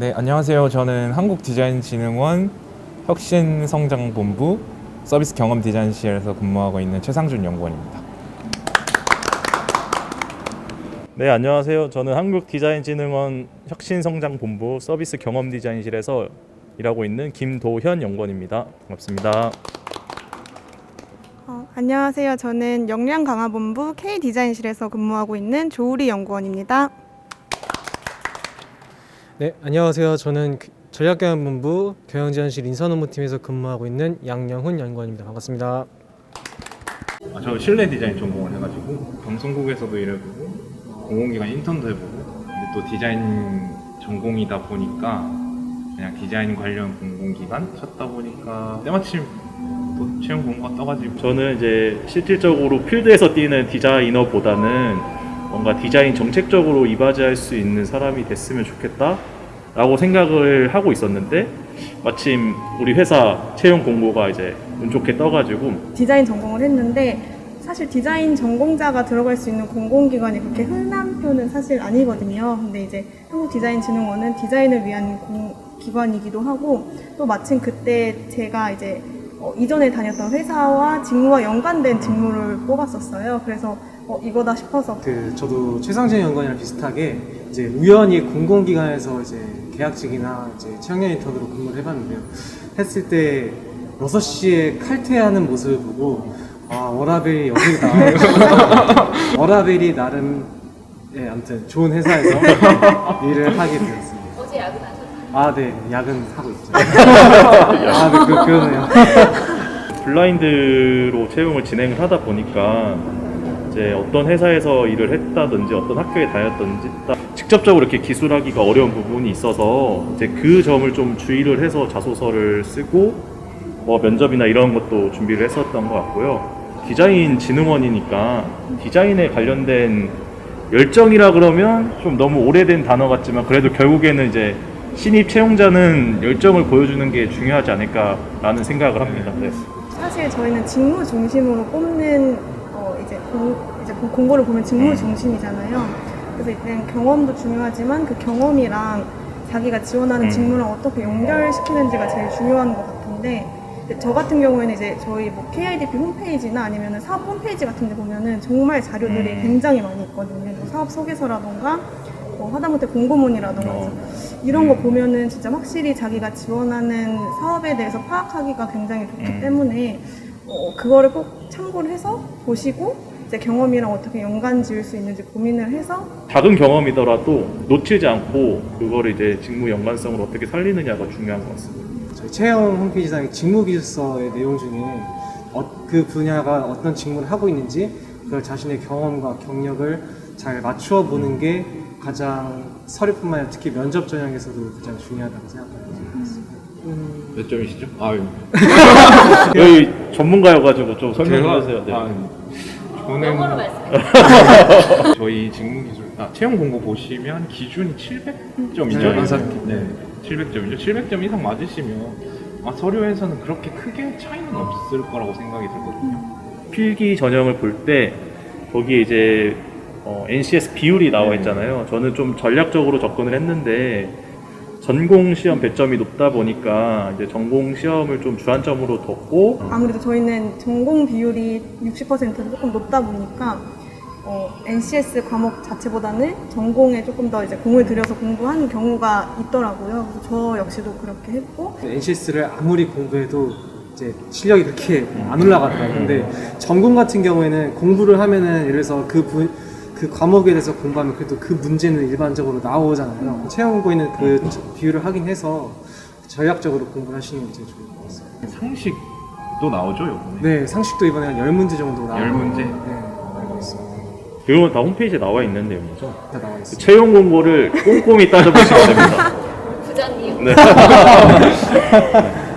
네, 안녕하세요. 저는 한국디자인진흥원 혁신성장본부 서비스 경험 디자인실에서 근무하고 있는 최상준 연구원입니다. 네, 안녕하세요. 저는 한국디자인진흥원 혁신성장본부 서비스 경험 디자인실에서 일하고 있는 김도현 연구원입니다. 반갑습니다. 안녕하세요. 저는 역량강화본부 K디자인실에서 근무하고 있는 조우리 연구원입니다. 네, 안녕하세요. 저는 전략경영본부 경영지원실 인선업무팀에서 근무하고 있는 양영훈 연구원입니다. 반갑습니다. 저 실내 디자인 전공을 해가지고 방송국에서도 일해보고 공공기관 인턴도 해보고 근데 또 디자인 전공이다 보니까 그냥 디자인 관련 공공기관 찾다 보니까 때마침 또 채용 공고가 떠가지고 저는 이제 실질적으로 필드에서 뛰는 디자이너보다는 뭔가 디자인 정책적으로 이바지할 수 있는 사람이 됐으면 좋겠다라고 생각을 하고 있었는데 마침 우리 회사 채용 공고가 이제 운 좋게 떠가지고 디자인 전공을 했는데 사실 디자인 전공자가 들어갈 수 있는 공공기관이 그렇게 흔한 편은 사실 아니거든요. 근데 이제 한국디자인진흥원은 디자인을 위한 기관이기도 하고 또 마침 그때 제가 이제 이전에 다녔던 회사와 직무와 연관된 직무를 뽑았었어요. 그래서 이거다 싶어서 저도 최상준 연구원이랑 비슷하게 이제 우연히 공공기관에서 이제 계약직이나 이제 채용연 인턴으로 근무를 해봤는데요. 했을 때 6시에 칼퇴하는 모습을 보고 워라벨이 여기다. 워라벨이 나름 아무튼 좋은 회사에서 일을 하게 되었습니다. 어제 야근하셨나요? 네, 야근 하고 있죠. 네, 그러네요. 블라인드로 채용을 진행을 하다 보니까 이제 어떤 회사에서 일을 했다든지 어떤 학교에 다녔든지 직접적으로 이렇게 기술하기가 어려운 부분이 있어서 이제 그 점을 좀 주의를 해서 자소서를 쓰고 면접이나 이런 것도 준비를 했었던 것 같고요. 디자인 진흥원이니까 디자인에 관련된 열정이라 그러면 좀 너무 오래된 단어 같지만 그래도 결국에는 이제 신입 채용자는 열정을 보여주는 게 중요하지 않을까라는 생각을 합니다. 네. 사실 저희는 직무 중심으로 뽑는 이제 공고를 보면 직무 중심이잖아요. 그래서 일단 경험도 중요하지만 그 경험이랑 자기가 지원하는 직무랑 어떻게 연결시키는지가 제일 중요한 것 같은데 저 같은 경우에는 이제 저희 KIDP 홈페이지나 아니면 사업 홈페이지 같은 데 보면은 정말 자료들이 굉장히 많이 있거든요. 사업 소개서라던가 하다못해 공고문이라던가 이런 거 보면은 진짜 확실히 자기가 지원하는 사업에 대해서 파악하기가 굉장히 좋기 때문에 그거를 꼭 참고를 해서 보시고 이제 경험이랑 어떻게 연관 지을 수 있는지 고민을 해서 작은 경험이더라도 놓치지 않고 그거를 이제 직무 연관성으로 어떻게 살리느냐가 중요한 것 같습니다. 저희 채용 홈페이지상 직무기술서의 내용 중에 그 분야가 어떤 직무를 하고 있는지 그걸 자신의 경험과 경력을 잘 맞추어 보는 게 가장 서류뿐만 아니라 특히 면접 전형에서도 가장 중요하다고 생각합니다. 몇 점이시죠? 여기 전문가여가지고 좀 설명해 주세요. 네. 영어로 말씀해주세요. 저희 직무기술 채용 공고 보시면 기준이 700점이죠. 네, 700점이죠. 700점 이상 맞으시면 서류에서는 그렇게 크게 차이는 없을 거라고 생각이 들거든요. 필기 전형을 볼 때 거기에 이제 NCS 비율이 나와 있잖아요. 저는 좀 전략적으로 접근을 했는데 전공 시험 배점이 높다 보니까 이제 전공 시험을 좀 주안점으로 뒀고 아무래도 저희는 전공 비율이 60%는 조금 높다 보니까 NCS 과목 자체보다는 전공에 조금 더 이제 공을 들여서 공부하는 경우가 있더라고요. 그래서 저 역시도 그렇게 했고 NCS를 아무리 공부해도 이제 실력이 그렇게 안 올라가더라고요. 근데 전공 같은 경우에는 공부를 하면은 예를 들어서 그 과목에 대해서 공부하면 그래도 그 문제는 일반적으로 나오잖아요. 채용 공고에는 그 비율을 확인해서 전략적으로 공부를 하시는 게 제일 좋을 것 같습니다. 상식도 나오죠, 요번에? 네, 상식도 이번에 한 10문제 정도 나와요. 10문제? 네, 알고 있습니다. 그건 다 홈페이지에 나와 있는 내용이죠. 다 나와 있습니다. 채용 공고를 꼼꼼히 따져보시면 됩니다. 부장님. 네.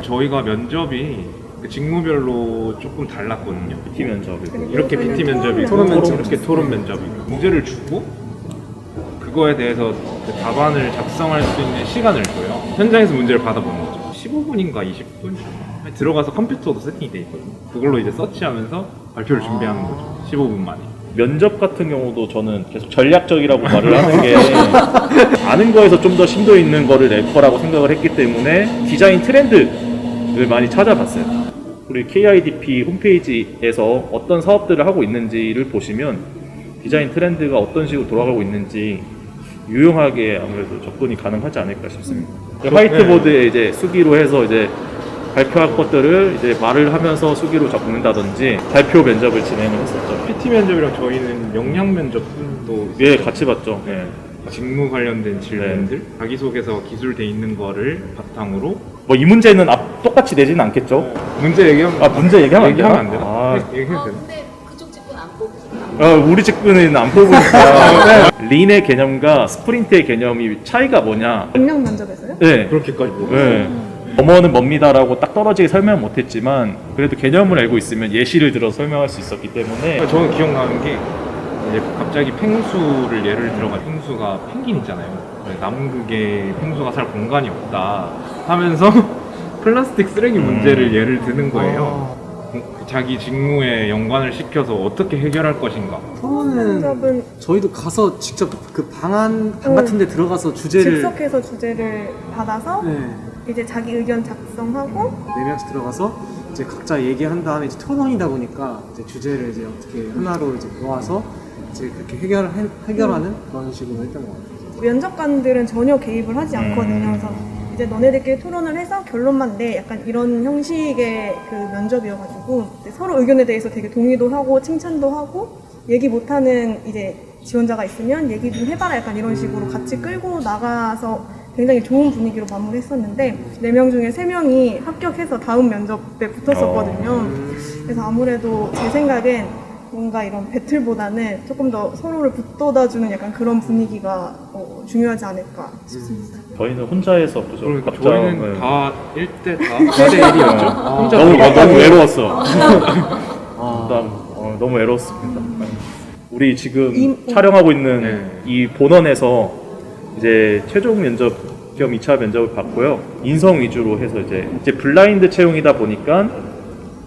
저희가 면접이 직무별로 조금 달랐거든요. PT 면접이고 이렇게 PT 면접이 토론 면접. 이렇게 토론 면접이 문제를 주고 그거에 대해서 그 답안을 작성할 수 있는 시간을 줘요. 현장에서 문제를 받아보는 거죠. 15분인가 20분 들어가서 컴퓨터도 세팅이 돼 있거든요. 그걸로 이제 서치하면서 발표를 준비하는 거죠. 15분 만에. 면접 같은 경우도 저는 계속 전략적이라고 말을 하는 게 아는 거에서 좀 더 심도 있는 거를 낼 거라고 생각을 했기 때문에 디자인 트렌드를 많이 찾아봤어요. 우리 KIDP 홈페이지에서 어떤 사업들을 하고 있는지를 보시면 디자인 트렌드가 어떤 식으로 돌아가고 있는지 유용하게 아무래도 접근이 가능하지 않을까 싶습니다. 화이트보드에 이제 수기로 해서 이제 발표할 것들을 이제 말을 하면서 수기로 적는다든지 발표 면접을 진행을 했었죠. PT 면접이랑 저희는 역량 면접도 예, 같이 봤죠. 예. 직무 관련된 질문들, 자기소개서 기술돼 있는 거를 바탕으로 뭐 이 문제는 똑같이 내지는 않겠죠? 문제 얘기하면 문제 얘기하면 안 얘기하면 되나? 안 되나? 아. 얘기해도 되나? 근데 그쪽 직군 안 뽑으시나? 우리 직군은 안 뽑으니까 린의 개념과 스프린트의 개념이 차이가 뭐냐? 역량 면접에서요? 네. 그렇게까지 보고 네. 뭐뭐는 뭡니다라고 딱 떨어지게 설명 못했지만 그래도 개념을 알고 있으면 예시를 들어 설명할 수 있었기 때문에 저는 기억나는 게 이제 갑자기 펭수를 예를 들어가 펭수가 펭귄 있잖아요. 남극에 펭수가 살 공간이 없다 하면서 플라스틱 쓰레기 문제를 예를 드는 거예요. 자기 직무에 연관을 시켜서 어떻게 해결할 것인가. 토론은 면접은 저희도 가서 직접 그 방 같은 데 들어가서 주제를 즉석해서 주제를 받아서 네, 이제 자기 의견 작성하고 4명씩 들어가서 이제 각자 얘기한 다음에 이제 토론이다 보니까 이제 주제를 이제 어떻게 하나로 이제 모아서 이제 그렇게 해결하는 그런 식으로 했던 것 같아요. 면접관들은 전혀 개입을 하지 않거든요. 그래서 이제 너네들끼리 토론을 해서 결론만 내 약간 이런 형식의 그 면접이어가지고 이제 서로 의견에 대해서 되게 동의도 하고 칭찬도 하고 얘기 못하는 이제 지원자가 있으면 얘기 좀 해봐라 약간 이런 식으로 같이 끌고 나가서 굉장히 좋은 분위기로 마무리했었는데 4명 중에 3명이 합격해서 다음 면접에 붙었었거든요. 그래서 아무래도 제 생각엔 뭔가 이런 배틀보다는 조금 더 서로를 붙돋아주는 약간 그런 분위기가 중요하지 않을까 싶습니다. 저희는 혼자 해서 그죠? 그러니까 각자, 저희는 네. 다 1대 4대 1이었죠. 혼자 너무 외로웠어. 아, 너무 외로웠습니다. 지금 이- 촬영하고 있는 네. 이 본원에서 이제 최종 면접 겸 2차 면접을 봤고요. 인성 위주로 해서 이제 블라인드 채용이다 보니까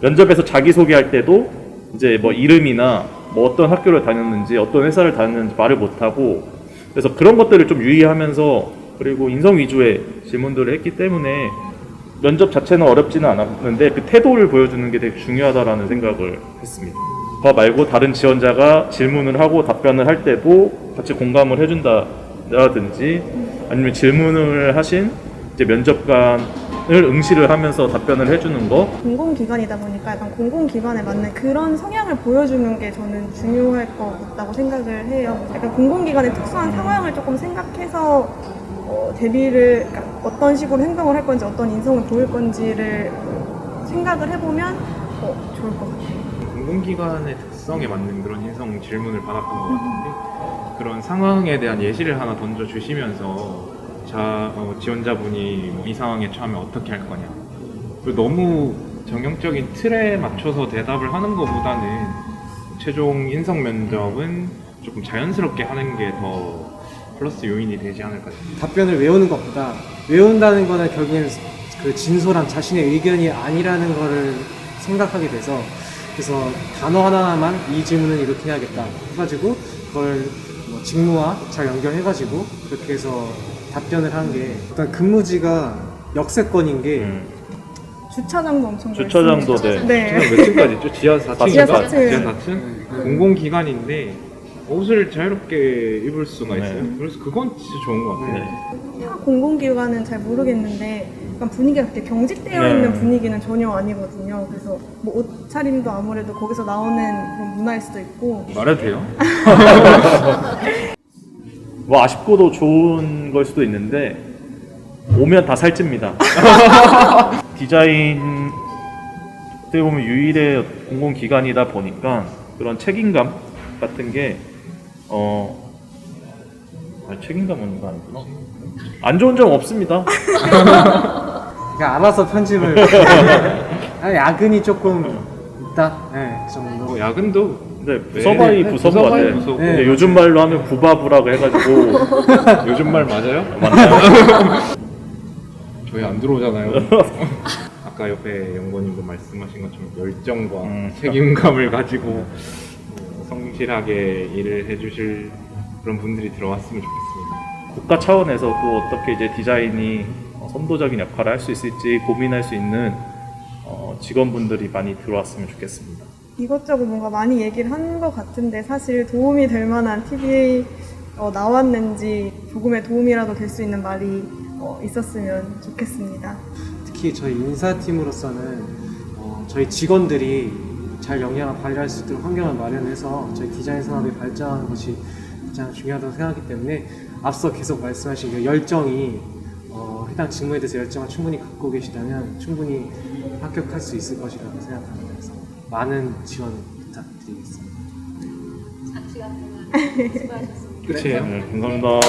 면접에서 자기소개할 때도 이제 뭐 이름이나 뭐 어떤 학교를 다녔는지 어떤 회사를 다녔는지 말을 못하고 그래서 그런 것들을 좀 유의하면서 그리고 인성 위주의 질문들을 했기 때문에 면접 자체는 어렵지는 않았는데 그 태도를 보여주는 게 되게 중요하다라는 생각을 했습니다. 그거 말고 다른 지원자가 질문을 하고 답변을 할 때도 같이 공감을 해준다라든지 아니면 질문을 하신 이제 면접관을 응시를 하면서 답변을 해주는 거. 공공기관이다 보니까 약간 공공기관에 맞는 그런 성향을 보여주는 게 저는 중요할 것 같다고 생각을 해요. 약간 공공기관의 특수한 상황을 조금 생각해서 대비를 그러니까 어떤 식으로 행동을 할 건지 어떤 인성을 보일 건지를 생각을 해보면 좋을 것 같아요. 공공기관의 특성에 맞는 그런 인성 질문을 받았던 것 같은데 그런 상황에 대한 예시를 하나 던져주시면서 지원자분이 뭐이 상황에 처하면 어떻게 할 거냐 그리고 너무 정형적인 틀에 맞춰서 대답을 하는 것보다는 최종 인성 면접은 조금 자연스럽게 하는 게 더 플러스 요인이 되지 않을까 싶습니다. 답변을 외우는 것보다 외운다는 거는 결국에는 그 진솔한 자신의 의견이 아니라는 거를 생각하게 돼서 그래서 단어 하나만 이 질문은 이렇게 해야겠다 해가지고 그걸 뭐 직무와 잘 연결해가지고 그렇게 해서 답변을 하는 게 일단 근무지가 역세권인 게 주차장도 엄청 주차장도 넓습니다. 네. 네. 몇 층까지 있죠? 지하 4층인가? 지하 4층. 지하 4층? 공공기관인데 옷을 자유롭게 입을 수가 있어요. 네. 그래서 그건 진짜 좋은 것 같아요. 네. 타 공공기관은 잘 모르겠는데 약간 분위기가 그렇게 경직되어 네. 있는 분위기는 전혀 아니거든요. 그래서 뭐 옷차림도 아무래도 거기서 나오는 그런 문화일 수도 있고 말해도 돼요? 뭐 아쉽고도 좋은 걸 수도 있는데 오면 다 살찝니다. 디자인 어떻게 보면 유일의 공공기관이다 보니까 그런 책임감 같은 게 책임감은 이거 아니구나. 안 좋은 점 없습니다. 그러니까 알아서 편집을 야근이 조금 있다. 네, 그 정도. 뭐 야근도 근데 부서바이 부서인 것 같아. 부서고. 네. 근데 요즘 말로 하면 부바부라고 해가지고 요즘 말 맞아요? 맞나요? 저희 안 들어오잖아요. 아까 옆에 연구원님도 말씀하신 것처럼 열정과 책임감을 가지고 성실하게 일을 해주실 그런 분들이 들어왔으면 좋겠습니다. 국가 차원에서 또 어떻게 이제 디자인이 선도적인 역할을 할 수 있을지 고민할 수 있는 직원분들이 많이 들어왔으면 좋겠습니다. 이것저것 뭔가 많이 얘기를 한 것 같은데 사실 도움이 될 만한 팁이 나왔는지 조금의 도움이라도 될 수 있는 말이 있었으면 좋겠습니다. 특히 저희 인사팀으로서는 저희 직원들이 잘 역량을 발휘할 수 있도록 환경을 마련해서 저희 디자인 산업이 발전하는 것이 가장 중요하다고 생각하기 때문에 앞서 계속 말씀하신 그 열정이 해당 직무에 대해서 열정을 충분히 갖고 계시다면 충분히 합격할 수 있을 것이라고 생각합니다. 그래서 많은 지원 부탁드리겠습니다. 시간 동안 수고하셨습니다. 끝이에요. 감사합니다.